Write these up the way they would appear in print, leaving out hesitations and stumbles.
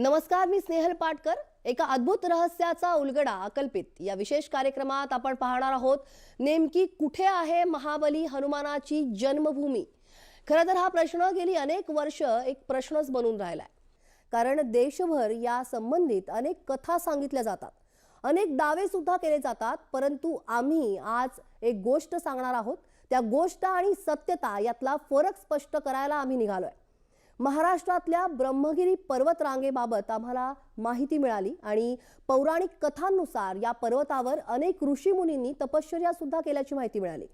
नमस्कार, मी स्नेहल पाटकर. एका अद्भुत रहस्याचा उलगडा अकल्पित या विशेष कार्यक्रमात आपण पाहणार आहोत. नेमकी कुठे आहे महाबली हनुमानाची जन्मभूमी? खरं तर हा प्रश्न गेली अनेक वर्ष एक प्रश्नच बनून राहिलाय. कारण देशभर या संबंधित अनेक कथा सांगितल्या जातात, अनेक दावे सुद्धा केले जातात. परंतु आम्ही आज एक गोष्ट सांगणार आहोत. त्या गोष्ट आणि सत्यता यातला फरक स्पष्ट करायला आम्ही निघालोय. महाराष्ट्रातल्या ब्रह्मगिरी पर्वतरांगेबाबत आम्हाला माहिती मिळाली आणि पौराणिक कथांनुसार या पर्वतावर अनेक ऋषीमुनींनी तपश्चर्या सुद्धा केल्याची माहिती मिळाली.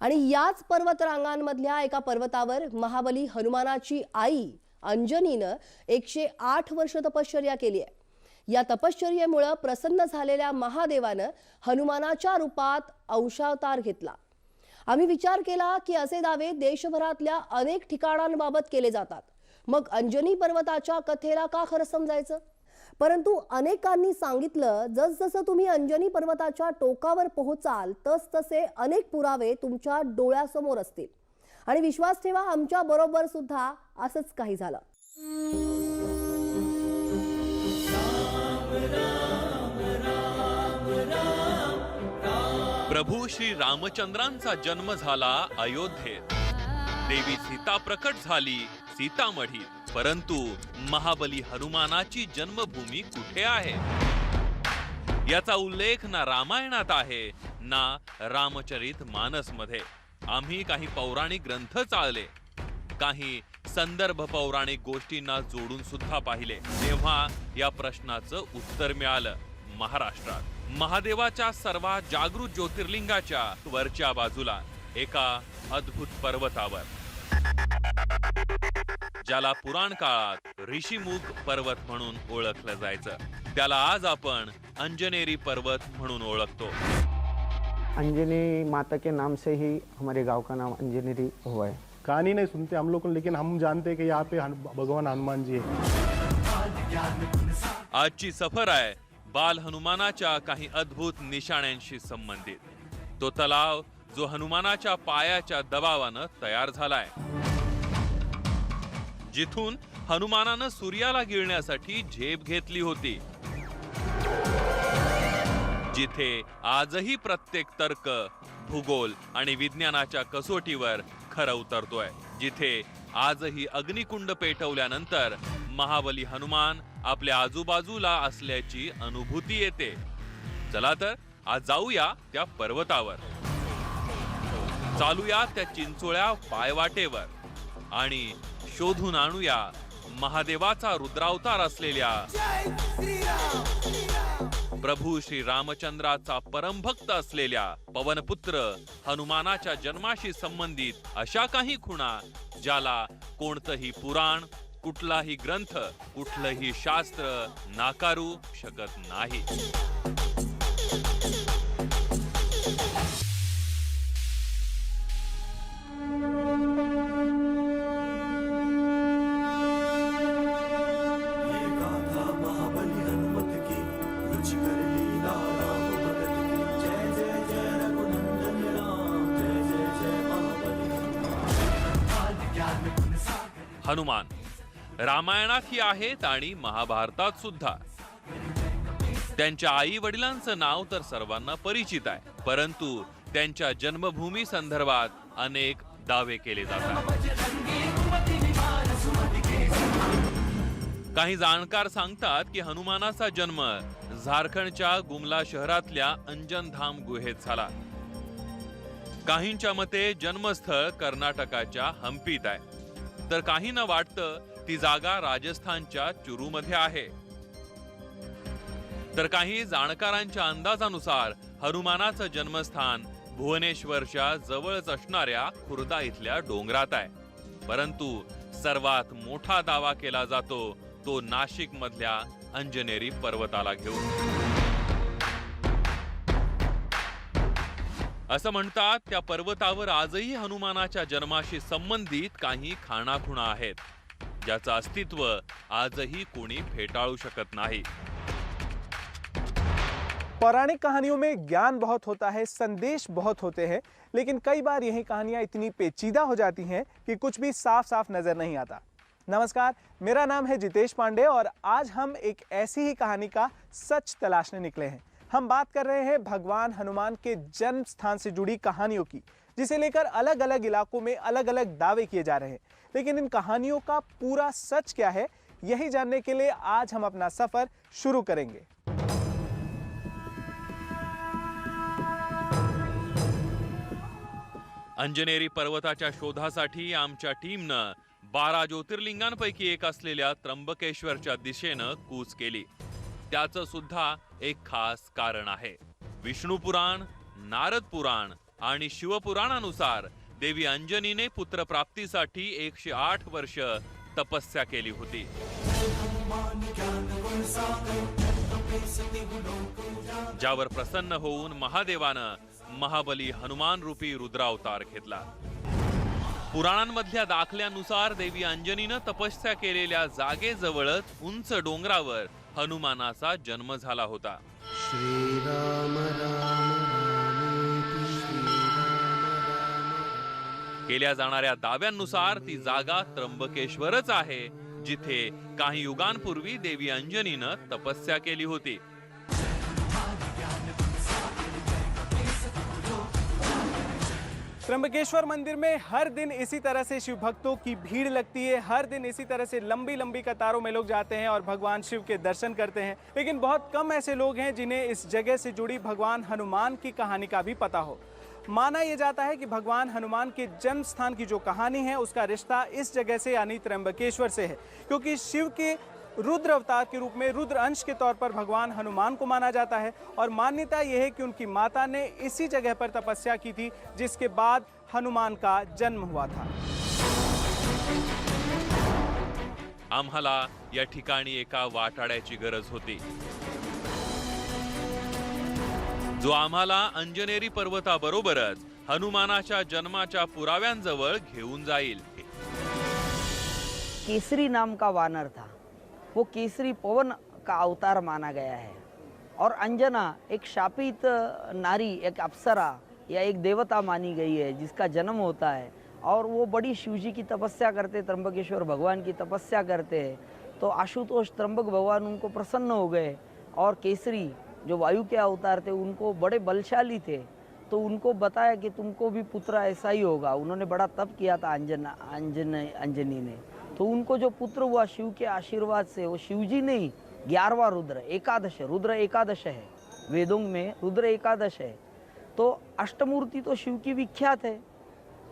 आणि याच पर्वतरांगांमधल्या एका पर्वतावर महाबली हनुमानाची आई अंजनीनं 108 वर्ष तपश्चर्या केली आहे. या तपश्चर्येमुळे प्रसन्न झालेल्या महादेवानं हनुमानाच्या रूपात अंशावतार घेतला. आम्ही विचार केला की असे दावे देशभरातल्या अनेक ठिकाणांबाबत केले जातात, मग अंजनी पर्वताच्या कथेला का खरं समजायचं? परंतु अनेकांनी सांगितलं, जसजसं तुम्ही अंजनी पर्वताच्या टोकावर पोहोचाल तसतसे अनेक पुरावे तुमच्या डोळ्यासमोर असतील. आणि विश्वास ठेवा, आमच्या बरोबर सुद्धा असंच काही झालं. प्रभू श्री रामचंद्रांचा जन्म झाला अयोध्येत. देवी सीता प्रकट झाली सीतामढीत. परंतु महाबली हनुमानाची जन्मभूमी कुठे आहे? याचा उल्लेख ना रामायणात आहे ना रामचरित मानस मध्ये. आम्ही काही पौराणिक ग्रंथ चाळले, काही संदर्भ पौराणिक गोष्टींना जोडून सुद्धा पाहिले. तेव्हा या प्रश्नाचं उत्तर मिळालं. महाराष्ट्रात महादेवाच्या सर्वात जागृत ज्योतिर्लिंगाच्या वरच्या बाजूला एका अद्भुत पर्वतावर, ज्याला पुराण काळात ऋषीमुख पर्वत म्हणून ओळखलं जायचं, त्याला आज आपण अंजनेरी पर्वत म्हणून ओळखतो. अंजनी माता के नाम से ही हमारे गांव का नाम अंजनेरी हुआ है. कहानी नहीं सुनते हम लोग, लेकिन हम जानते हैं कि यहाँ पे भगवान हनुमान जी है. आजची सफर आहे बाल हनुमानाच्या काही अद्भुत निशाण्यांशी संबंधित. तो तलाव जो हनुमानाच्या पायाच्या दबावानं तयार झालाय, जिथून हनुमानानं सूर्याला गिळण्यासाठी झेप घेतली होती, जिथे आजही प्रत्येक तर्क, भूगोल आणि विज्ञानाच्या कसोटीवर खरं उतरतोय, जिथे आजही अग्निकुंड पेटवल्यानंतर महाबली हनुमान आपल्या आजूबाजूला असल्याची अनुभूती येते. चला तर आज जाऊया त्या पर्वतावर, चालूया त्या चिंचोळ्या पायवाटेवर आणि शोधून आणूया महादेवाचा रुद्रावतार असलेल्या प्रभू श्री रामचंद्राचा परमभक्त असलेल्या पवनपुत्र हनुमानाच्या जन्माशी संबंधित अशा काही खुणा, ज्याला कोणतंही पुराण, कुठलाही ग्रंथ, कुठलंही शास्त्र नाकारू शकत नाही. हनुमान रामायणातही आहेत आणि महाभारतात सुद्धा. त्यांच्या आई वडिलांचं नाव तर सर्वांना परिचित आहे, परंतु त्यांच्या जन्मभूमी संदर्भात अनेक दावे केले जातात. काही जाणकार सांगतात की हनुमानाचा जन्म झारखंडच्या गुमला शहरातल्या अंजनधाम गुहेत झाला. काहींच्या मते जन्मस्थळ कर्नाटकाच्या हंपीत आहे, तर काहींना वाटतं ती जागा राजस्थानच्या चुरूमध्ये आहे. तर काही जाणकारांच्या अंदाजानुसार हनुमानाचं जन्मस्थान भुवनेश्वरच्या जवळच असणाऱ्या खुर्दा इथल्या डोंगरात आहे. परंतु सर्वात मोठा दावा केला जातो तो नाशिक मधल्या अंजनेरी पर्वताला घेऊन. असं म्हणतात त्या पर्वतावर आजही हनुमानाच्या जन्माशी संबंधित काही खाणाखुणा आहेत, ज्याचं अस्तित्व आजही कोणी फेटाळू शकत नाही. पौराणिक कहानियों में ज्ञान बहुत होता है, संदेश बहुत होते हैं, लेकिन कई बार यही कहानियां इतनी पेचीदा हो जाती हैं कि कुछ भी साफ साफ नजर नहीं आता. नमस्कार, मेरा नाम है जितेश पांडे और आज हम एक ऐसी ही कहानी का सच तलाशने निकले हैं। हम बात कर रहे हैं भगवान हनुमान के जन्म स्थान से जुड़ी कहानियों की, जिसे लेकर अलग अलग इलाकों में अलग अलग दावे किए जा रहे हैं। लेकिन इन कहानियों का पूरा सच क्या है, यही जानने के लिए आज हम अपना सफर शुरू करेंगे। अंजनेरी पर्वताच्या शोधासाठी आमच्या टीमनं 12 ज्योतिर्लिंगांपैकी एक असलेल्या त्र्यंबकेश्वरच्या दिशेनं कूच केली। त्याचं सुद्धा एक खास कारण आहे। विष्णू पुराण, नारद पुराण आणि शिवपुराणानुसार देवी अंजनीने पुत्रप्राप्तीसाठी 108 वर्ष तपस्या केली होती। ज्यावर प्रसन्न होऊन महादेवानं महाबली हनुमान रूपी रुद्रावतार घेतला। पुराणांमधल्या दाखल्यानुसार देवी अंजनीनं तपस्या केलेल्या जागेजवळच उंच डोंगरावर हनुमानाचा जन्म झाला होता। केल्या जाणाऱ्या दाव्यांनुसार ती जागा त्र्यंबकेश्वरच आहे, जिथे काही युगांपूर्वी देवी अंजनीनं तपस्या केली होती। त्र्यंबकेश्वर मंदिर में हर दिन इसी तरह से शिव भक्तों की भीड़ लगती है। हर दिन इसी तरह से लंबी लंबी कतारों में लोग जाते हैं और भगवान शिव के दर्शन करते हैं। लेकिन बहुत कम ऐसे लोग हैं जिन्हें इस जगह से जुड़ी भगवान हनुमान की कहानी का भी पता हो। माना यह जाता है कि भगवान हनुमान के जन्म स्थान की जो कहानी है उसका रिश्ता इस जगह से यानी त्र्यंबकेश्वर से है, क्योंकि शिव के रुद्र अवतार के रूप में रुद्र अंश के तौर पर भगवान हनुमान को माना जाता है। और मान्यता यह है कि उनकी माता ने इसी जगह पर तपस्या की थी, जिसके बाद हनुमान का जन्म हुआ था। आम्हाला या ठिकाणी एका वाटाड्याची गरज होती, जो आम्हाला अंजनेरी पर्वताबरोबरच हनुमानाच्या जन्माच्या पुराव्यांजवळ घेऊन जाईल। केसरी नाम का वानर था, वो केसरी पवन का अवतार माना गया है। और अंजना एक शापित नारी, एक अप्सरा या एक देवता मानी गई है, जिसका जन्म होता है। और वो बड़ी शिवजी की तपस्या करते, त्र्यंबकेश्वर भगवान की तपस्या करते हैं। तो आशुतोष त्र्यंबक भगवान उनको प्रसन्न हो गए और केसरी जो वायु के अवतार थे उनको बड़े बलशाली थे, तो उनको बताया कि तुमको भी पुत्र ऐसा ही होगा। उन्होंने बड़ा तप किया था अंजनी ने, तो उनको जो पुत्र हुआ शिव के आशीर्वाद से, वो शिवजी ने ही 11वां रुद्र एकादश, रुद्र एकादश है, वेदों में रुद्र एकादश है। तो अष्टमूर्ति तो शिव की विख्यात है,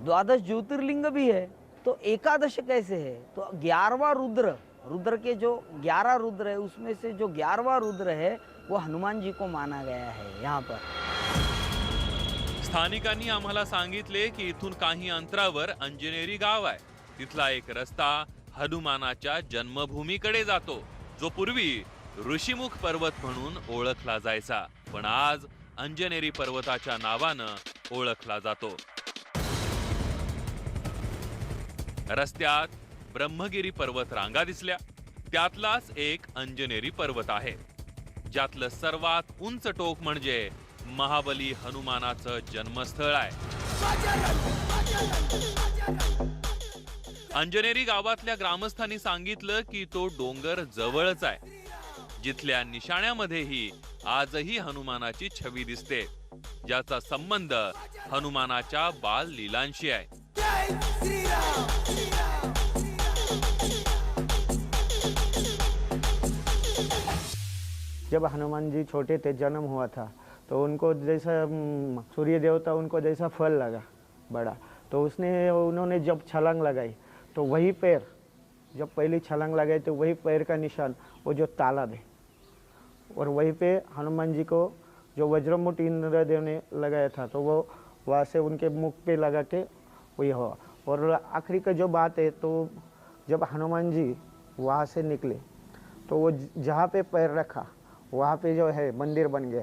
12 ज्योतिर्लिंग भी है, तो एकादश कैसे है? तो 11वां रुद्र, रुद्र के जो 11 रुद्र है उसमें से जो 11वां रुद्र है वो हनुमान जी को माना गया है यहाँ पर। स्थानिकांनी आम्हाला सांगितले की इथून काही अंतरावर अंजनेरी गाव आहे। तिथला एक रस्ता हनुमानाच्या जन्मभूमीकडे जातो, जो पूर्वी ऋषिमुख पर्वत म्हणून ओळखला जायचा, पण आज अंजनेरी पर्वताच्या नावानं ओळखला जातो। रस्त्यात ब्रह्मगिरी पर्वत रांगा दिसल्या, त्यातलाच एक अंजनेरी पर्वत आहे, ज्यातलं सर्वात उंच टोक म्हणजे महाबली हनुमानाचं जन्मस्थळ आहे। अंजनेरी गावातल्या ग्रामस्थांनी सांगितलं की तो डोंगर जवळच आहे, जिथल्या निशाण्यामध्येही आजही हनुमानाची छवी दिसते, ज्याचा संबंध हनुमानाच्या बाल लीलांशी आहे। जब हनुमान जी छोटे थे, जन्म हुआ था, तो उनको जैसा सूर्य देवता उनको जैसा फल लगा बड़ा, तो उन्होंने जब छलांग लगाई तो वही पैर, जब पहली छलांग लगाई तो वही पैर का निशान वो जो तालाब है, और वहीं पे हनुमान जी को जो वज्रमुठ इंद्रदेव ने लगाया था, तो वो वहाँ से उनके मुख पे लगा के वही हुआ। और आखिरी का जो बात है, तो जब हनुमान जी वहाँ से निकले तो वो जहाँ पे पैर रखा वहाँ पे जो है मंदिर बन गया।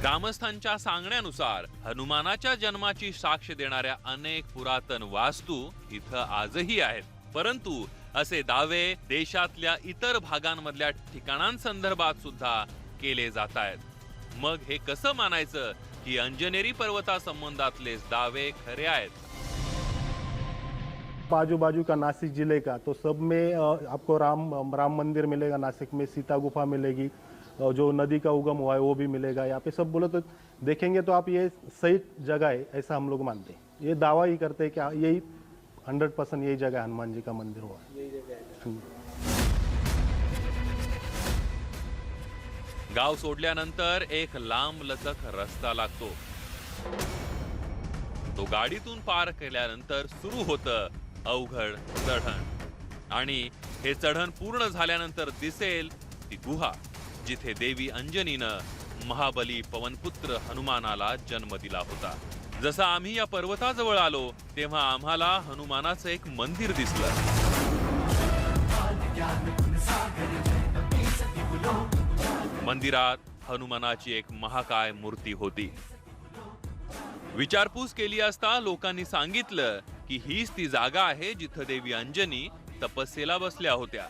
ग्रामस्थांच्या सांगण्यानुसार हनुमानाच्या जन्माची साक्ष देणाऱ्या अनेक पुरातन वास्तू इथं आजही आहेत, परंतु असे दावे देशातल्या इतर भागांमधल्या ठिकाणांसंदर्भात सुद्धा केले जात आहेत। मग हे कसं मानायचं की अंजनेरी पर्वतासंबंधातले दावे खरे आहेत? बाजू बाजू का नासिक जिले का, तो सब में आपको राम मंदिर मिलेगा, नासिक में सीता गुफा मिलेगी, जो नदी का उगम हुआ है वो भी मिलेगा। यहाँ पे सब बोले तो देखेंगे तो आप ये सही जगह है, ऐसा हम लोग मानते हैं। ये दावा ही करते हैं कि यही 100% यही जगह हनुमान जी का मंदिर हुआ है। गाव सोडल्यानंतर एक लांब लचक रस्ता लागतो। तो गाडीतून पार केल्यानंतर सुरू होतं अवघड चढण, आणि हे चढण पूर्ण झाल्यानंतर दिसेल ती गुहा जिथे देवी अंजनीनं महाबली पवनपुत्र हनुमानाला जन्म दिला होता। जसं आम्ही या पर्वताजवळ आलो तेव्हा आम्हाला हनुमानाचं एक मंदिर दिसलं। मंदिरात हनुमानाची एक महाकाय मूर्ती होती। विचारपूस केली असता लोकांनी सांगितलं की हीच ती जागा आहे जिथं देवी अंजनी तपस्येला बसल्या होत्या।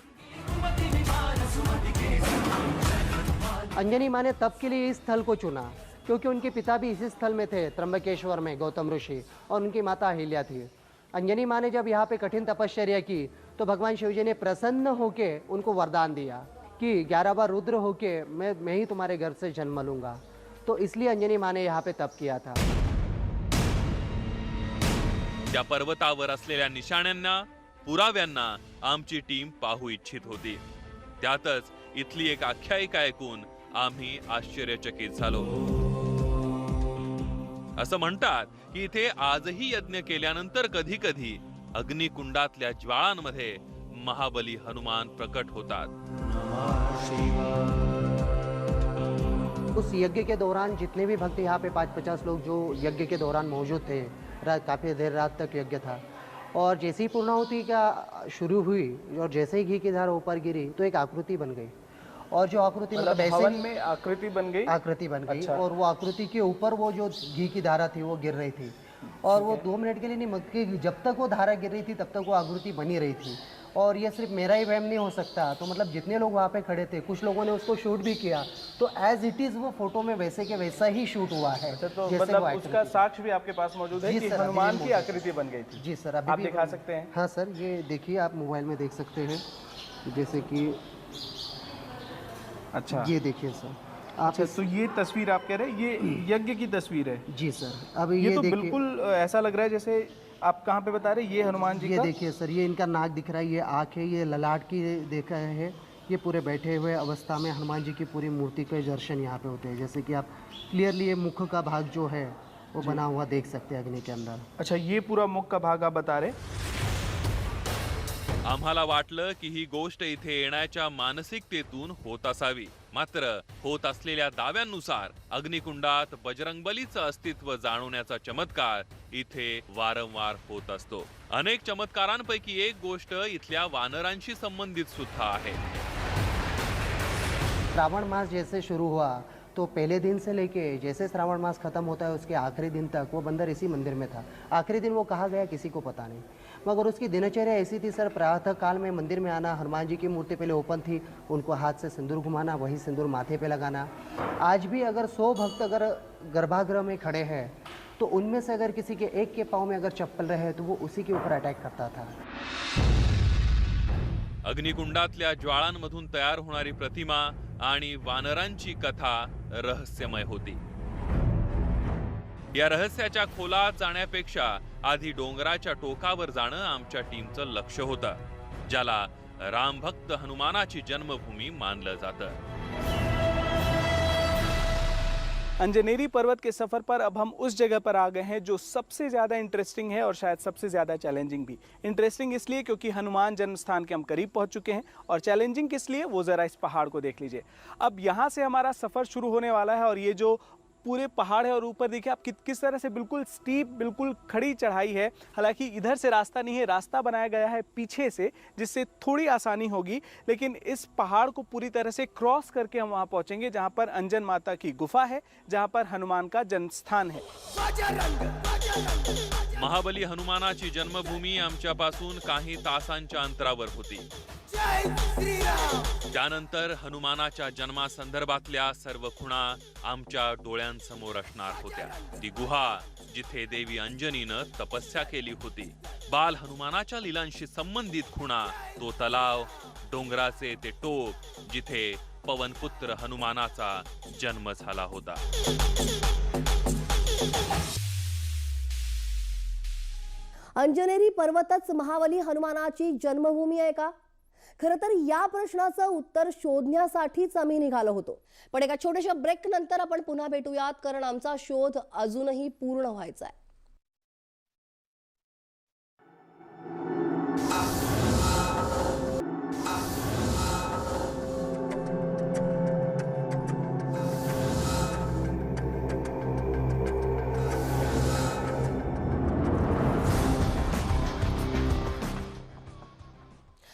अंजनी माँ ने तप के लिए इस स्थल को चुना क्योंकि उनके पिता भी इसी स्थल में थे, त्र्यंबकेश्वर में, गौतम ऋषि, और उनकी माता अहिल्या थी। अंजनी माँ ने जब यहाँ पे कठिन तपश्चर्या की तो भगवान शिवजी ने प्रसन्न होके उनको वरदान दिया कि 11 बार रुद्र होके मैं ही तुम्हारे घर से जन्म लूंगा। तो इसलिए अंजनी माँ ने यहाँ पे तप किया था। त्या पर्वतावर असलेल्या निशाण्यांना, पुराव्यांना आमची टीम पाहू इच्छित होती। त्यातच इथली एक आख्यायिका ऐकून आम्ही आश्चर्यचकित झालो। असं म्हणतात की इथे आजही यज्ञ केल्यानंतर कधी कधी अग्निकुंडातल्या ज्वाळांमध्ये महाबली हनुमान प्रकट होतात। उस यज्ञ के दौरान जितने भी भक्त यहाँ पे 5-50 लोग जो यज्ञ के दौरान मौजूद थे, काफ़ी देर रात तक यज्ञ था, और जैसे ही पूर्णाहुति का शुरू हुई और जैसे ही घी की धारा ऊपर गिरी तो एक आकृति बन गई, और जो आकृति मतलब ऐसे हवन ही में आकृति बन गई। आकृति बन गई। अच्छा। और वो आकृति के ऊपर वो जो घी की धारा थी वो गिर रही थी, और वो 2 मिनट के लिए नहीं, मतलब जब तक वो धारा गिर रही थी तब तक वो आकृति बनी रही थी। और ये सिर्फ मेरा ही वहम नहीं हो सकता, तो मतलब जितने लोग वहाँ पे खड़े थे, कुछ लोगों ने उसको शूट भी किया, तो एज इट इज वो फोटो में वैसे के वैसा ही शूट हुआ है। तो जैसे मतलब वो उसका आकृति। साक्ष्य भी आपके पास मौजूद है जी कि सर, अभी हनुमान भी की मौजूद है। आकृति बन गई थी। जी सर, अभी आप भी दिखा सकते हैं। हाँ सर, ये देखिए, आप मोबाइल में देख सकते हैं, जैसे कि अच्छा, ये देखिए सर आप। अच्छा, तो ये तस्वीर आप कह रहे हैं ये यज्ञ की तस्वीर है? जी सर, अब ये तो देखिए, बिल्कुल ऐसा लग रहा है जैसे आप कहाँ पे बता रहे हैं, ये हनुमान जी ये का? देखिए सर, ये इनका नाक दिख रहा है, ये आँख है, ये ललाट की देखा है, ये पूरे बैठे हुए अवस्था में हनुमान जी की पूरी मूर्ति के दर्शन यहाँ पे होते हैं। जैसे कि आप क्लियरली ये मुख का भाग जो है वो बना हुआ देख सकते हैं अग्नि के अंदर। अच्छा, ये पूरा मुख का भाग आप बता रहे? आम्हाला वाटलं की ही गोष्ट इथे येण्याच्या मानसिकतेतून होत असावी, मात्र होत असलेल्या दाव्यांनुसार अग्निकुंडात बजरंगबलीचं अस्तित्व जाणवण्याचा चमत्कार इथे वारंवार होत असतो। अनेक चमत्कारांपैकी एक गोष्ट इथल्या वानरांशी संबंधित सुद्धा आहे। श्रावण मास जैसे शुरू हुआ तो पहले दिन से लेके जैसे श्रावण मास खत्म होता है उसके आखिरी दिन तक वो बंदर इसी मंदिर में था। आखिरी दिन वो कहाँ गया किसी को पता नहीं, मगर उसकी दिनचर्या ऐसी थी सर, प्रातः काल में मंदिर में आना, हनुमान जी की मूर्ति पहले ओपन थी, उनको हाथ से सिंदूर घुमाना, वही सिंदूर माथे पे लगाना। आज भी अगर 100 भक्त अगर गर्भागृह में खड़े हैं तो उनमें से अगर किसी के एक के पाँव में अगर चप्पल रहे तो वो उसी के ऊपर अटैक करता था। अग्निकुंडातल्या ज्वाळांमधून तयार होणारी प्रतिमा आणि वानरांची कथा रहस्यमय होती। या रहस्याच्या खोलात जाण्यापेक्षा आधी डोंगराच्या टोकावर जाणं आमच्या टीमचं लक्ष होतं, ज्याला रामभक्त हनुमानाची जन्मभूमी मानलं जातं। अंजनेरी पर्वत के सफ़र पर अब हम उस जगह पर आ गए हैं जो सबसे ज़्यादा इंटरेस्टिंग है और शायद सबसे ज़्यादा चैलेंजिंग भी। इंटरेस्टिंग इसलिए क्योंकि हनुमान जन्म स्थान के हम करीब पहुंच चुके हैं, और चैलेंजिंग किस लिए वो ज़रा इस पहाड़ को देख लीजिए। अब यहाँ से हमारा सफ़र शुरू होने वाला है, और ये जो पूरे पहाड़ है और ऊपर देखिए आप किस तरह से बिल्कुल स्टीप, बिल्कुल खड़ी चढ़ाई है। हालांकि इधर से रास्ता नहीं है, रास्ता बनाया गया है पीछे से, जिससे थोड़ी आसानी होगी, लेकिन इस पहाड़ को पूरी तरह से क्रॉस करके हम वहाँ पहुँचेंगे जहाँ पर अंजन माता की गुफा है, जहाँ पर हनुमान का जन्म स्थान है। महाबली हनुमानाची जन्मभूमी आमच्यापासून काही तासांच्या अंतरावर होती. त्यानंतर हनुमानाच्या जन्मासंदर्भातल्या सर्व खुणा आमच्या डोळ्यांसमोर असणार होत्या. ती गुहा जिथे देवी अंजनीनं तपस्या केली होती, बाल हनुमानाच्या लीलांशी संबंधित खुणा, तो तलाव, डोंगराचे ते टोक जिथे पवनपुत्र हनुमानाचा जन्म झाला होता. अंजनेरी पर्वतच महाबली हनुमानाची जन्मभूमी आहे का? खरं तर या प्रश्नाचं उत्तर शोधण्यासाठीच आम्ही निघालो होतो. पण एका छोट्याशा ब्रेक नंतर आपण पुन्हा भेटूयात, कारण आमचा शोध अजूनही पूर्ण व्हायचा आहे.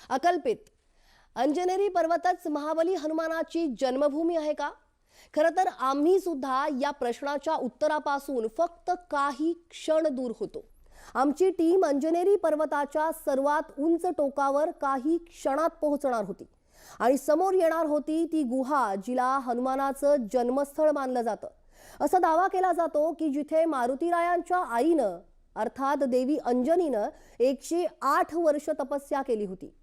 अकल्पित अंजनेरी पर्वतच महाबली हनुमानाची जन्मभूमी आहे का? खरं तर आम्ही सुद्धा या प्रश्नाच्या उत्तरापासून फक्त काही क्षण दूर होतो. आमची टीम अंजनेरी पर्वताच्या सर्वात उंच टोकावर काही क्षणात पोहोचणार होती आणि समोर येणार होती ती गुहा जिला हनुमानाचं जन्मस्थळ मानलं जातं. असा दावा केला जातो की जिथे मारुतीरायांच्या आईनं अर्थात देवी अंजनीनं 108 वर्ष तपस्या केली होती.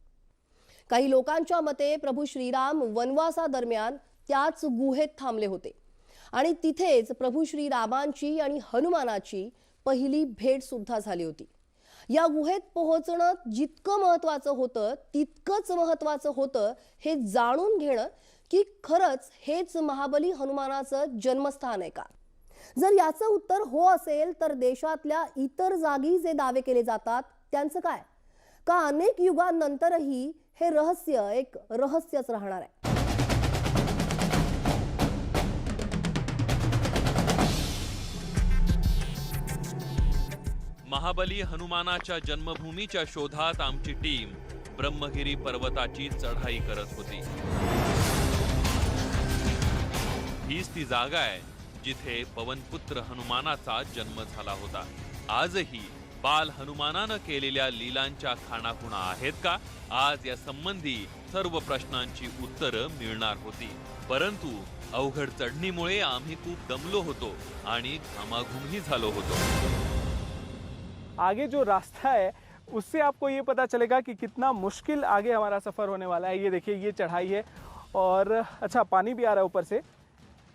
काही लोकांच्या मते प्रभू श्रीराम वनवासादरम्यान त्याच गुहेत थांबले होते आणि तिथेच प्रभू श्रीरामांची आणि हनुमानाची पहिली भेट सुद्धा झाली होती. या गुहेत पोहोचणं जितकं महत्त्वाचं होतं तितकंच महत्त्वाचं होतं हे जाणून घेणं की खरंच हेच महाबली हनुमानाचं जन्मस्थान आहे का? जर याचं उत्तर हो असेल तर देशातल्या इतर जागी जे दावे केले जातात त्यांचं काय? का अनेक युगांनंतरही हे रहस्य एक रहस्यच राहणार आहे? महाबली हनुमानाच्या जन्मभूमीच्या शोधात आमची टीम ब्रह्मगिरी पर्वताची चढाई करत होती. हीच ती जागा आहे जिथे पवनपुत्र हनुमानाचा जन्म झाला होता. आजही बाल हनुमानानं केलेल्या लीलांच्या खाणाखुणा आहेत का? आज या संबंधी सर्व प्रश्नांची उत्तरं मिळणार होती. परंतु अवघड चढणीमुळे आम्ही खूप दमलो होतो आणि घामाघूमही झालो होतो. आगे जो रास्ता है उससे आपको ये पता चलेगा कि कितना मुश्किल आगे हमारा सफ़र होने वाला है. ये देखिए, ये चढ़ाई है और अच्छा पानी भी आ रहा है ऊपर से.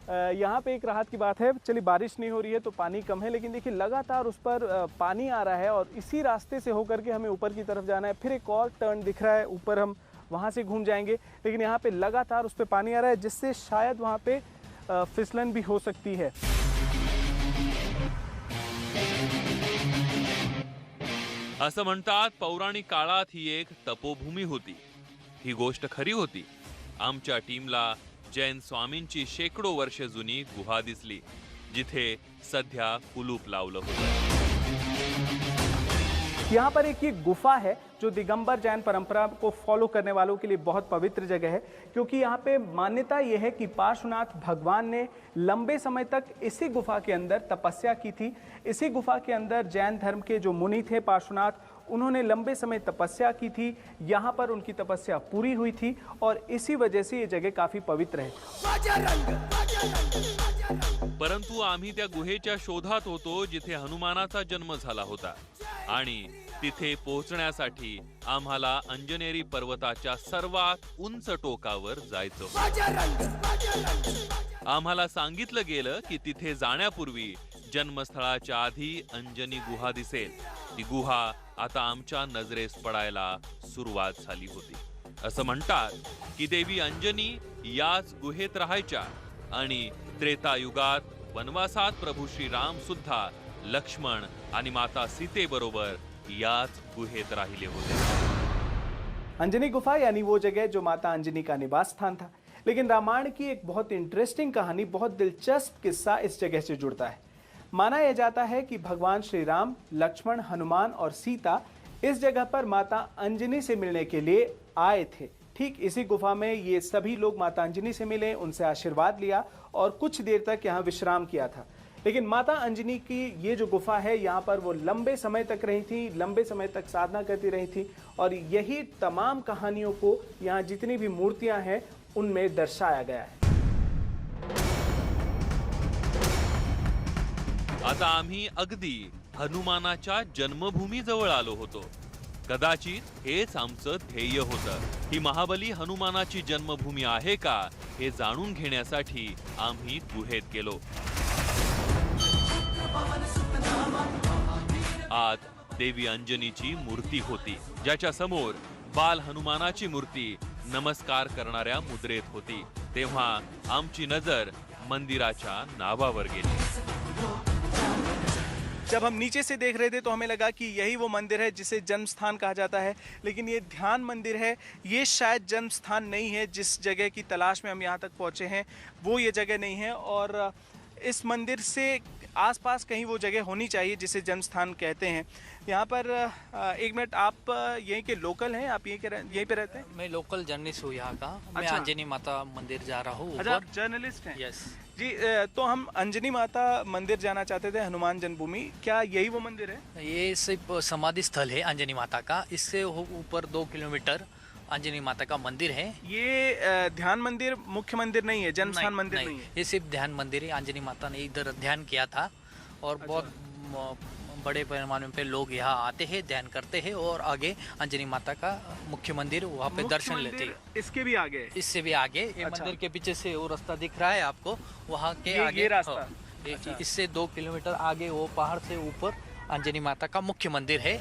यहाँ पे एक राहत की बात है, चलिए बारिश नहीं हो रही है तो पानी कम है, लेकिन देखिए लगातार उस पर पानी आ रहा है और इसी रास्ते से होकर के हमें ऊपर की तरफ जाना है. फिर एक और टर्न दिख रहा है ऊपर, हम वहाँ से घूम जाएंगे, लेकिन यहाँ पे लगातार उस पर पानी आ रहा है जिससे शायद वहाँ पे फिसलन भी हो सकती है. असं म्हणतात पौराणिक काळात ही एक तपोभूमी होती. ही गोष्ट खरी होती. आमच्या टीमला जैन स्वामींची शेकडो वर्ष जुनी गुहा दिसली जिथे सध्या कुलूप लावलं होतं. यहाँ पर एक ये गुफा है जो दिगंबर जैन परंपरा को फॉलो करने वालों के लिए बहुत पवित्र जगह है, क्योंकि यहाँ पे मान्यता ये है कि पार्श्वनाथ भगवान ने लंबे समय तक इसी गुफा के अंदर तपस्या की थी. इसी गुफा के अंदर जैन धर्म के जो मुनि थे पार्श्वनाथ, उन्होंने लंबे समय तपस्या की थी. यहाँ पर उनकी तपस्या पूरी हुई थी और इसी वजह से ये जगह काफी पवित्र है. परंतु आम्ही त्या गुहेच्या शोधात होतो जिथे हनुमानाचा जन्म झाला होता आणि तिथे पोहोचण्यासाठी आम्हाला अंजनेरी पर्वताच्या सर्वात उंच टोकावर जायचं होतं. आम्हाला सांगितलं गेलं की तिथे जाण्यापूर्वी जन्मस्थळाच्या आधी अंजनी गुहा दिसेल. ती गुहा आता आमच्या नजरेस पडायला सुरुवात झाली होती. असं म्हणतात की देवी अंजनी याच गुहेत राहायच्या आणि त्रेतायुगात वनवासात प्रभू श्रीराम सुद्धा लक्ष्मण आणि माता सीतेबरोबर याच गुहेत राहिले होते. अंजनी गुफा यानी वो जगह जो माता अंजनी का निवास स्थान था. लेकिन रामायण की एक बहुत इंटरेस्टिंग कहानी, बहुत दिलचस्प किस्सा इस जगह से जुड़ता है. माना यह जाता है कि भगवान श्री राम, लक्ष्मण, हनुमान और सीता इस जगह पर माता अंजनी से मिलने के लिए आए थे. ठीक इसी गुफा में ये सभी लोग माता अंजनी से मिले, उनसे आशीर्वाद लिया और कुछ देर तक यहाँ विश्राम किया था. लेकिन माता अंजनी की ये जो गुफा है, यहाँ पर वो लंबे समय तक रही थी, लंबे समय तक साधना करती रही थी, और यही तमाम कहानियों को यहाँ जितनी भी मूर्तियां हैं उनमें दर्शाया गया है। आता आम्ही अगदी हनुमानाच्या जन्मभूमी जवळ आलो होतो. कदाचित हेच आमचं ध्येय होतं. ही महाबली हनुमानाची जन्मभूमी आहे का हे जाणून घेण्यासाठी आम्ही गुहेत गेलो. आत देवी अंजनीची मूर्ती होती, ज्याच्या समोर बाल हनुमानाची मूर्ती नमस्कार करणाऱ्या मुद्रेत होती. तेव्हा आमची नजर मंदिराच्या नावावर गेली. जब हम नीचे से देख रहे थे तो हमें लगा कि यही वो मंदिर है जिसे जन्म स्थान कहा जाता है, लेकिन ये ध्यान मंदिर है. ये शायद जन्म स्थान नहीं है. जिस जगह की तलाश में हम यहाँ तक पहुँचे हैं वो ये जगह नहीं है, और इस मंदिर से आसपास कहीं वो जगह होनी चाहिए जिसे जन्म स्थान कहते हैं. यहाँ पर एक मिनट, आप यहीं के लोकल हैं? आप यहीं पे रहते हैं? मैं लोकल जर्नलिस्ट हूँ यहाँ का. मैं अच्छा। अंजनी माता मंदिर जा रहा हूँ अच्छा, ऊपर. आप जर्नलिस्ट हैं? यस. जी, तो हम अंजनी माता मंदिर जाना चाहते थे, हनुमान जन्मभूमि. क्या यही वो मंदिर है? ये सिर्फ समाधि स्थल है अंजनी माता का. इससे ऊपर 2 किलोमीटर अंजनी माता का मंदिर है. ये ध्यान मंदिर मुख्य मंदिर नहीं है, जन्म स्थान मंदिर नहीं है. ये सिर्फ ध्यान मंदिर है. अंजनी माता ने इधर ध्यान किया था, और बहुत बड़े पैमाने पे लोग यहाँ आते हैं, ध्यान करते हैं, और आगे अंजनी माता का मुख्य मंदिर वहाँ पे मुख्य दर्शन लेते मंदिर हैं. इसके भी आगे है? इससे भी आगे ये अच्छा। मंदिर के पीछे से वो रास्ता दिख रहा है आपको, वहाँ के ये आगे रास्ता? हाँ, अच्छा। इससे 2 किलोमीटर आगे वो पहाड़ से ऊपर अंजनी माता का मुख्य मंदिर है.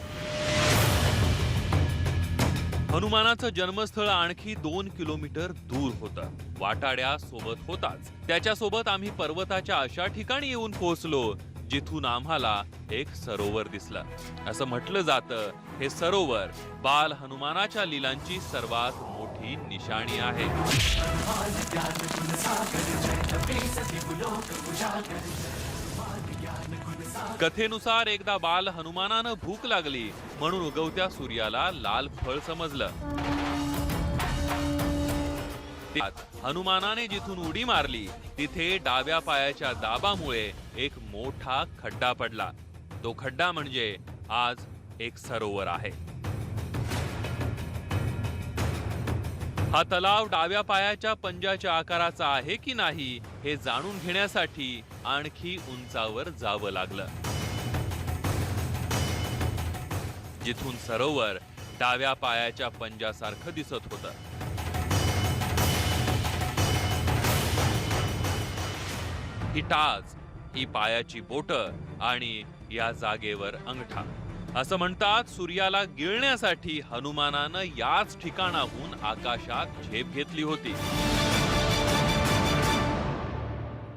हनुमानाचं जन्मस्थळ आणखी 2 किलोमीटर दूर होतं. वाटाड्या सोबत होताच. त्याच्यासोबत आम्ही पर्वताच्या अशा ठिकाणी येऊन पोहोचलो जिथून आम्हाला एक सरोवर दिसलं. असं म्हटलं जातं, हे सरोवर बाल हनुमानाच्या लीलांची सर्वात मोठी निशाणी आहे. कथेनुसार एकदा बाल हनुमानानं भूक लागली म्हणून उगवत्या सूर्याला लाल फळ समजलं. त्यात हनुमानाने जिथून उडी मारली तिथे डाव्या पायाच्या दाबामुळे एक मोठा खड्डा पडला. तो खड्डा म्हणजे आज एक सरोवर आहे. हा तलाव डाव्या पायाच्या पंजाच्या आकाराचा आहे की नाही हे जाणून घेण्यासाठी आणखी उंचावर जावं लागलं. जिथून सरोवर डाव्या पायाच्या पंजासारखं दिसत होतं. ही टाच, ही पायाची बोट आणि या जागेवर अंगठा. असं म्हणतात सूर्याला गिळण्यासाठी हनुमानानं याच ठिकाणाहून आकाशात झेप घेतली होती.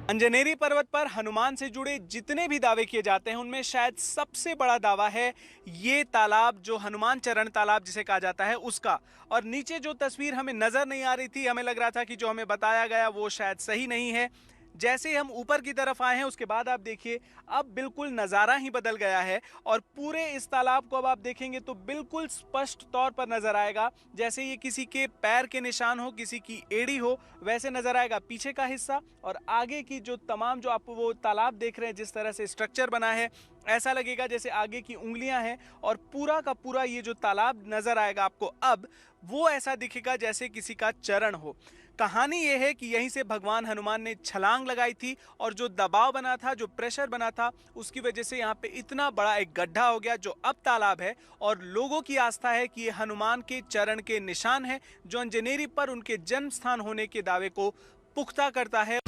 अंजनेरी पर्वत पर हनुमान से जुड़े जितने भी दावे किए जाते हैं उनमें शायद सबसे बड़ा दावा है ये तालाब, जो हनुमान चरण तालाब जिसे कहा जाता है उसका. और नीचे जो तस्वीर हमें नजर नहीं आ रही थी, हमें लग रहा था कि जो हमें बताया गया वो शायद सही नहीं है. जैसे ही हम ऊपर की तरफ आए हैं उसके बाद आप देखिए अब बिल्कुल नज़ारा ही बदल गया है, और पूरे इस तालाब को अब आप देखेंगे तो बिल्कुल स्पष्ट तौर पर नजर आएगा जैसे ये किसी के पैर के निशान हो, किसी की एड़ी हो, वैसे नजर आएगा पीछे का हिस्सा. और आगे की जो तमाम जो आप वो तालाब देख रहे हैं, जिस तरह से स्ट्रक्चर बना है, ऐसा लगेगा जैसे आगे की उंगलियां हैं, और पूरा का पूरा ये जो तालाब नजर आएगा आपको अब, वो ऐसा दिखेगा जैसे किसी का चरण हो. कहानी ये है कि यहीं से भगवान हनुमान ने छलांग लगाई थी, और जो दबाव बना था, जो प्रेशर बना था, उसकी वजह से यहाँ पे इतना बड़ा एक गड्ढा हो गया जो अब तालाब है. और लोगों की आस्था है कि ये हनुमान के चरण के निशान है, जो अंजनेरी पर उनके जन्म स्थान होने के दावे को पुख्ता करता है.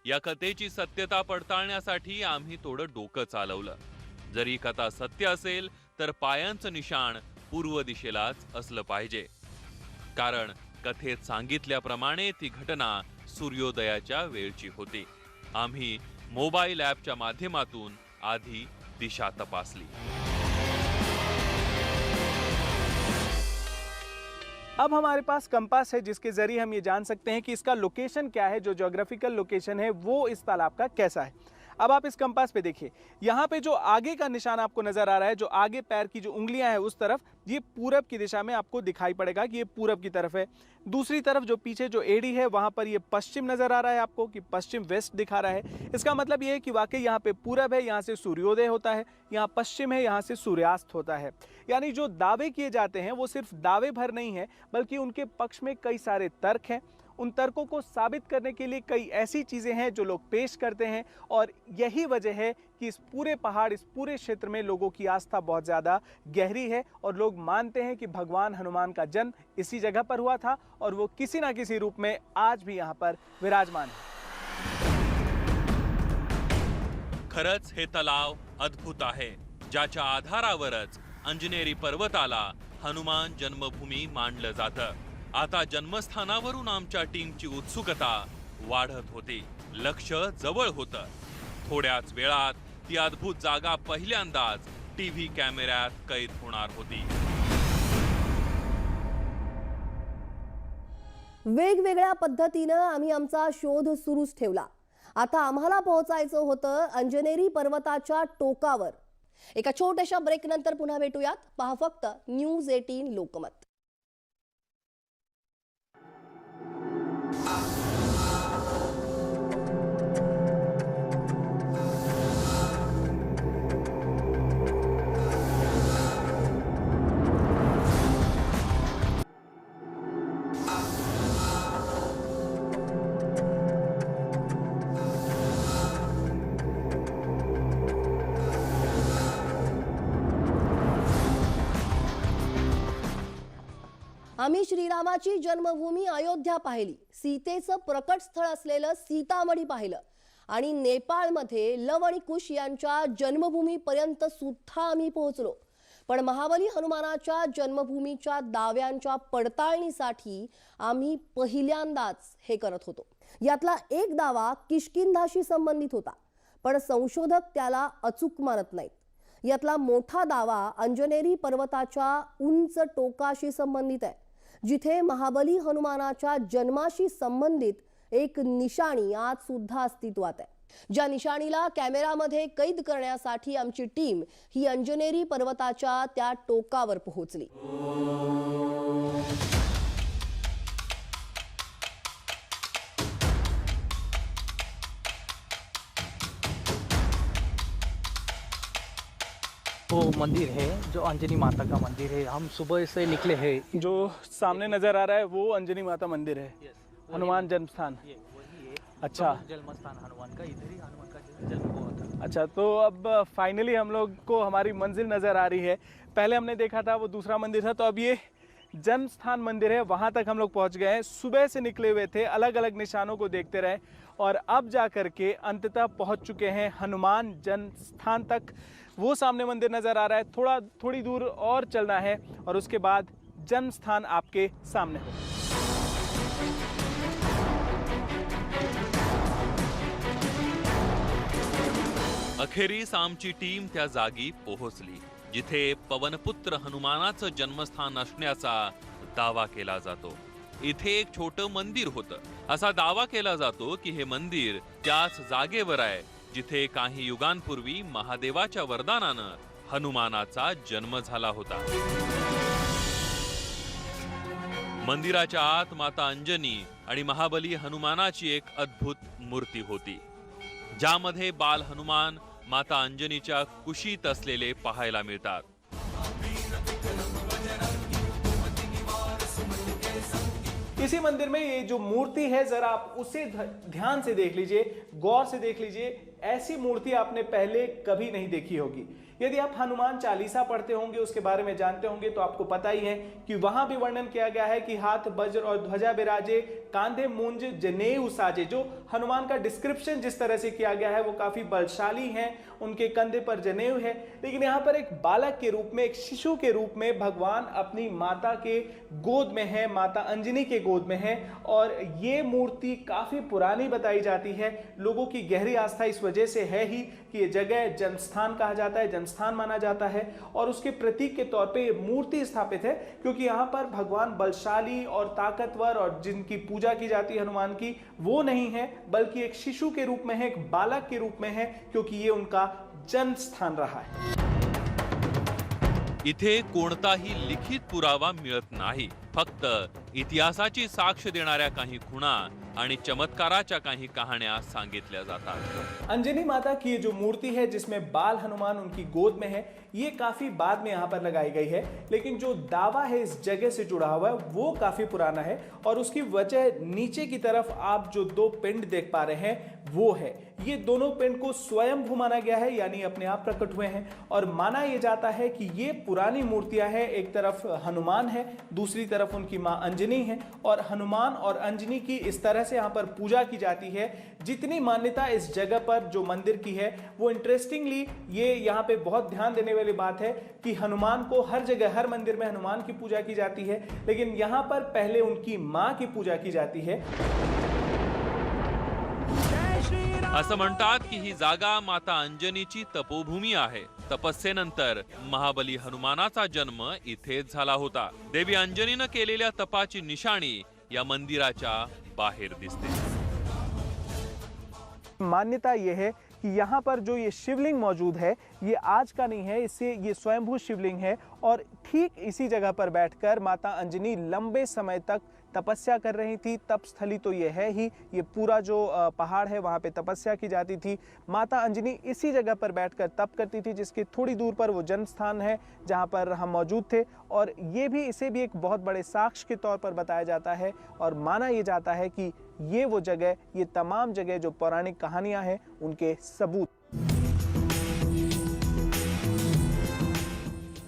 या कथेची सत्यता पडताळण्यासाठी आम्ही थोडं डोकं चालवलं. जरी कथा सत्य असेल तर पायांचं निशाण पूर्व दिशेलाच असलं पाहिजे, कारण कथेत सांगितल्याप्रमाणे ती घटना सूर्योदयाच्या वेळची होती. आम्ही मोबाईल ॲपच्या माध्यमातून आधी दिशा तपासली. अब हमारे पास कंपास है जिसके जरिए हम ये जान सकते हैं कि इसका लोकेशन क्या है, जो ज्योग्राफिकल लोकेशन है वो इस तालाब का कैसा है. अब आप इस कंपास पे देखिए, यहाँ पे जो आगे का निशान आपको नजर आ रहा है, जो आगे पैर की जो उंगलियां हैं उस तरफ, ये पूरब की दिशा में आपको दिखाई पड़ेगा कि ये पूरब की तरफ है। दूसरी तरफ जो पीछे जो एड़ी है वहां पर ये पश्चिम नजर आ रहा है आपको, कि पश्चिम वेस्ट दिखा रहा है। इसका मतलब ये है कि वाकई यहाँ पे पूरब है, यहाँ से सूर्योदय होता है, यहाँ पश्चिम है, यहाँ से सूर्यास्त होता है। यानी जो दावे किए जाते हैं वो सिर्फ दावे भर नहीं है, बल्कि उनके पक्ष में कई सारे तर्क हैं। उन तर्कों को साबित करने के लिए कई ऐसी चीज़ें हैं जो लोग पेश करते हैं, और यही वजह है कि इस पूरे पहाड़, इस पूरे क्षेत्र में लोगों की आस्था बहुत ज़्यादा गहरी है, और लोग मानते हैं कि भगवान हनुमान का जन्म इसी जगह पर हुआ था, और वो किसी ना किसी रूप में आज भी यहाँ पर विराजमान है। खरंच हे तलाव अद्भुत आहे, ज्याच्या आधारावरच अंजनेरी पर्वताला हनुमान जन्मभूमी मानलं जातं। आता जन्मस्थानावरून आमच्या टीमची उत्सुकता वाढत होती, लक्ष जवळ होतं। थोड्याच वेळात ती अद्भुत जागा पहिल्यांदाच टीव्ही कॅमेऱ्यात कैद होणार होती। वेगवेगळ्या पद्धतीनं आम्ही आमचा शोध सुरूच ठेवला। आता आम्हाला पोहोचायचं होतं अंजनेरी पर्वताच्या टोकावर। एका छोट्याशा ब्रेक नंतर पुन्हा भेटूयात। पहा फक्त न्यूज 18 लोकमत। आम्ही श्रीरामाची जन्मभूमी अयोध्या पाहिली, सीतेचं प्रकट स्थळ असलेलं सीतामढी पाहिलं, आणि नेपाळमध्ये लव आणि कुश यांच्या जन्मभूमीपर्यंत सुद्धा आम्ही पोहोचलो। पण महाबली हनुमानाच्या जन्मभूमीच्या दाव्यांच्या पडताळणीसाठी आम्ही पहिल्यांदाच हे करत होतो। यातला एक दावा किष्किंधाशी संबंधित होता, पण संशोधक त्याला अचूक मानत नाहीत। यातला मोठा दावा अंजनेरी पर्वताच्या उंच टोकाशी संबंधित आहे, जिथे महाबली हनुमानाच्या जन्माशी संबंधित एक निशाणी आज सुद्धा अस्तित्वात आहे। ज्या निशाणीला कॅमेरामध्ये कैद करण्यासाठी आमची टीम ही अंजनेरी पर्वताच्या त्या टोकावर पोहोचली। वो मंदिर है जो अंजनी माता का मंदिर है। हम सुबह से निकले हैं। जो सामने नजर आ रहा है वो अंजनी माता मंदिर है, हनुमान जन्म स्थान। अच्छा, जन्म स्थान हनुमान का, इधर ही हनुमान का जन्म हुआ था। अच्छा, तो अब फाइनली हम लोग को हमारी मंजिल नज़र आ रही है। पहले हमने देखा था वो दूसरा मंदिर था, तो अब ये जन्म स्थान मंदिर है, वहाँ तक हम लोग पहुँच गए हैं। सुबह से निकले हुए थे, अलग अलग निशानों को देखते रहे, और अब जा कर के अंततः पहुँच चुके हैं हनुमान जन्म स्थान तक। वो सामने मंदिर नज़र आ रहा है, थोड़ी दूर और चलना है, और उसके बाद जन्म स्थान आपके सामने हो। अखेरीस आमची टीम त्या जागी पोहोचली, जिथे पवनपुत्र हनुमानाचं जन्मस्थान असण्याचा दावा केला जातो। इथे एक छोटं मंदिर होतं। असा दावा केला जातो की हे मंदिर त्याच जागेवर आहे जिथे काही युगांपूर्वी महादेवाच्या वरदानानं हनुमानाचा जन्म झाला होता। मंदिराच्या आत माता अंजनी आणि महाबली हनुमानाची एक अद्भुत मूर्ती होती, ज्यामध्ये बाल हनुमान माता अंजनीच्या कुशीत असलेले पाहायला मिळतात। इसी मंदिर में ये जो मूर्ति है, जरा आप उसे ध्यान से देख लीजिए, गौर से देख लीजिए। ऐसी मूर्ति आपने पहले कभी नहीं देखी होगी। यदि आप हनुमान चालीसा पढ़ते होंगे, उसके बारे में जानते होंगे, तो आपको पता ही है कि वहां भी वर्णन किया गया है कि हाथ वज्र और ध्वजा बिराजे, कांधे मूंज जनेऊ साजे। जो हनुमान का डिस्क्रिप्शन जिस तरह से किया गया है वो काफी बलशाली हैं, उनके कंधे पर जनेऊ है। लेकिन यहाँ पर एक बालक के रूप में, एक शिशु के रूप में भगवान अपनी माता के गोद में है, माता अंजनी के गोद में है। और ये मूर्ति काफी पुरानी बताई जाती है। लोगों की गहरी आस्था इस वजह से है ही कि ये जगह जन्मस्थान कहा जाता है, जन्म जन्मस्थान माना जाता है और उसके प्रतीक के तौर पे ये मूर्ति स्थापित है, क्योंकि यहाँ पर भगवान बलशाली और ताकतवर और जिनकी पूजा की जाती है हनुमान की, वो नहीं है, बल्कि एक शिशु के रूप में है, एक बालक के रूप में है, क्योंकि ये उनका जन्म स्थान रहा है। इथे कोणताही लिखित पुरावा मिळत नाही, फक्त इतिहासाची साक्ष देणाऱ्या काही खुणा आणि चमत्काराच्या काही कहाण्या सांगितल्या जातात। अंजनी माता की ये जो मूर्ति है जिसमें बाल हनुमान उनकी गोद में है, ये काफी बाद में यहाँ पर लगाई गई है, लेकिन जो दावा है इस जगह से जुड़ा हुआ है वो काफी पुराना है और उसकी वजह नीचे की तरफ आप जो दो पिंड देख पा रहे हैं वो है। ये दोनों पिंड को स्वयं माना गया है, यानी अपने आप प्रकट हुए हैं, और माना यह जाता है कि ये पुरानी मूर्तियां हैं। एक तरफ हनुमान है, दूसरी तरफ उनकी मां अंजनी है, और हनुमान और अंजनी की इस तरह से यहाँ पर पूजा की जाती है। जितनी मान्यता इस जगह पर जो मंदिर की है वो इंटरेस्टिंगली, ये यहाँ पे बहुत ध्यान देने वाली बात है कि हनुमान को हर जगह, हर मंदिर में हनुमान की पूजा की जाती है, लेकिन यहाँ पर पहले उनकी मां की पूजा की जाती है। असं म्हणतात की ही जागा माता अंजनीची तपोभूमी आहे। तपस्येनंतर महाबली हनुमानाचा जन्म इथेच झाला होता। देवी अंजनीनं केलेल्या तपाची निशाणी या मंदिराच्या बाहेर दिसते। मान्यता यह है कि यहाँ पर जो ये शिवलिंग मौजूद है ये आज का नहीं है, इससे ये स्वयंभू शिवलिंग है, और ठीक इसी जगह पर बैठकर माता अंजनी लंबे समय तक तपस्या कर रही थी। तपस्थली तो ये है ही, ये पूरा जो पहाड़ है वहाँ पे तपस्या की जाती थी। माता अंजनी इसी जगह पर बैठकर तप करती थी, जिसके थोड़ी दूर पर वो जन्म स्थान है जहाँ पर हम मौजूद थे, और ये भी, इसे भी एक बहुत बड़े साक्ष्य के तौर पर बताया जाता है, और माना ये जाता है कि ये वो जगह, ये तमाम जगह जो पौराणिक कहानियाँ हैं उनके सबूत।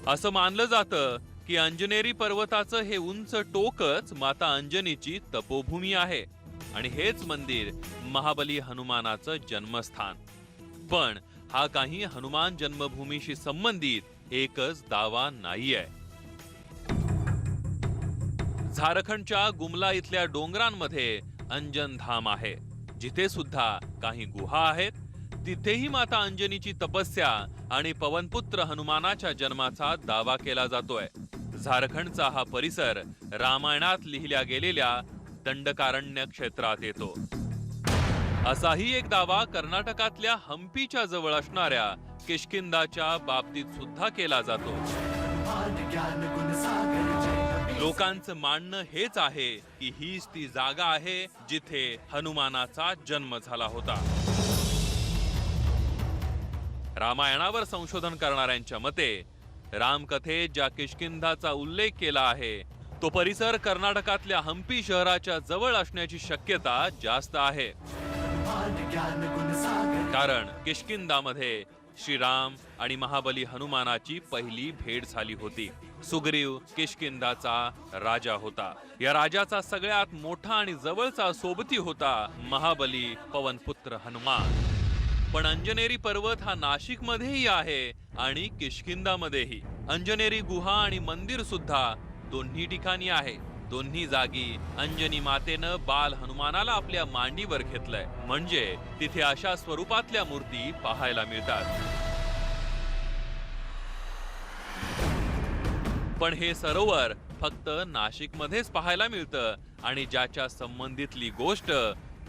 असं मानलं जातं की अंजनेरी पर्वताचं हे उंच टोकच माता अंजनीची तपोभूमी आहे आणि हेच मंदिर महाबली हनुमानाचं जन्मस्थान। पण हा काही हनुमान जन्मभूमीशी संबंधित एकच दावा नाहीये। झारखंडच्या गुमला इथल्या डोंगरांमध्ये अंजन धाम आहे, जिथे सुद्धा काही गुहा आहेत। तिथेही माता अंजनीची तपस्या आणि पवनपुत्र हनुमानाच्या जन्माचा दावा केला जातोय। झारखंडचा हा परिसर रामायणात लिहिल्या गेलेल्या दंडकारण्य क्षेत्रात येतो। असाही एक दावा कर्नाटकातल्या हंपीच्या जवळ असणाऱ्या किष्किंधाच्या बाबतीत सुद्धा केला जातो। लोकांचं मानणं हेच आहे की हीच ती जागा आहे जिथे हनुमानाचा जन्म झाला होता। रामायणावर संशोधन करणाऱ्यांच्या मते रामकथेत ज्या किष्किंधाचा उल्लेख केला आहे तो परिसर कर्नाटकातल्या हंपी शहराच्या जवळ असण्याची शक्यता जास्त आहे। कारण किष्किंधामध्ये श्रीराम आणि महाबली हनुमानाची पहिली भेट झाली होती। सुग्रीव किष्किंधाचा राजा होता। या राजाचा सगळ्यात मोठा आणि जवळचा सोबती होता महाबली पवनपुत्र हनुमान। पण अंजनेरी पर्वत हा नाशिक मध्येही आहे आणि किष्किंधामध्येही। अंजनेरी गुहा आणि मंदिर सुद्धा दोन्ही ठिकाणी आहे। दोन्ही जागी अंजनी मातेनं बाल हनुमानाला आपल्या मांडीवर घेतलंय, म्हणजे तिथे अशा स्वरूपातल्या मूर्ती पाहायला मिळतात। पण हे सरोवर फक्त नाशिक मध्येच पाहायला मिळतं आणि ज्याच्या संबंधितली गोष्ट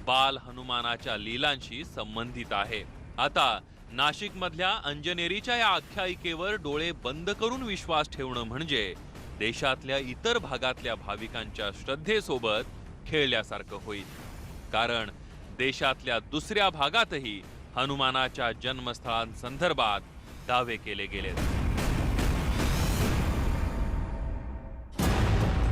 बाल हनुमानाच्या लीलांशी संबंधित आहे। आता नाशिक मधल्या अंजनेरीच्या या आख्यायिकेवर डोळे बंद करून विश्वास ठेवणं म्हणजे देशातल्या इतर भागातल्या भाविकांच्या श्रद्धेसोबत खेळल्यासारखं होईल। कारण देशातल्या दुसऱ्या भागातही हनुमानाच्या जन्मस्थळांसंदर्भात दावे केले गेलेत।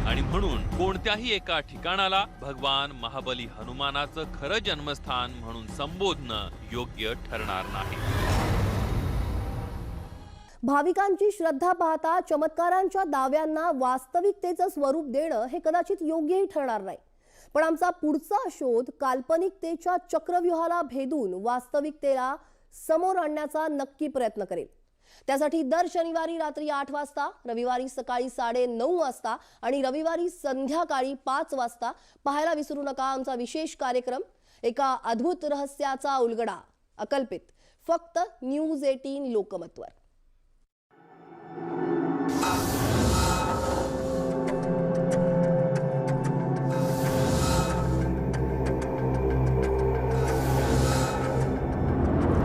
आणि म्हणून कोणत्याही एका ठिकाणाला भगवान महाबली हनुमानाचं खरं जन्मस्थान म्हणून संबोधणं योग्य ठरणार नाही। भाविकांची श्रद्धा पाहता चमत्कारांच्या दाव्यांना वास्तविकतेचं स्वरूप देणं हे कदाचित योग्यही ठरणार नाही। पण आमचा पुढचा शोध काल्पनिकतेच्या चक्रव्यूहाला भेदून वास्तविकतेला समोर आणण्याचा नक्की प्रयत्न करेल। त्यासाठी दर शनिवारी रात्री 8 वाजता, रविवारी सकाळी 9:30 वाजता आणि रविवारी संध्याकाळी 5 वाजता पाहायला विसरू नका आमचा विशेष कार्यक्रम एका अद्भुत रहस्याचा उलगडा, अकल्पित, फक्त न्यूज 18 लोकमतवर। है।